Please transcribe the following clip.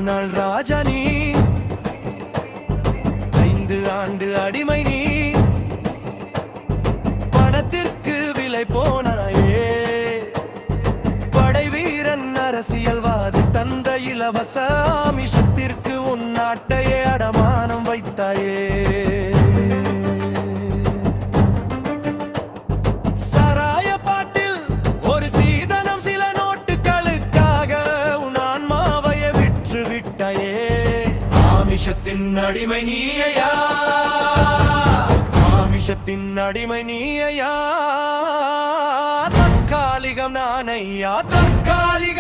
நாள் ராஜா நீ, 5 ஆண்டு அடிமை நீ, பணத்திற்கு விலை போனாயே. படை வீரன் அரசியல்வாதி தந்த இலவச ஆமிஷத்திற்கு உன் நாட்டையே அடமானம் வைத்தாயே. சாராய பாட்டில் ஒரு சீதனம், சில நோட்டுகளுக்காக உன் ஆன்மாவையே விற்று விட்டாயே. ஆமிஷத்தின் அடிமை நீயா, ஆமிஷத்தின் அடிமை நீயா. தற்காலிகம் நானையா, தற்காலிகம்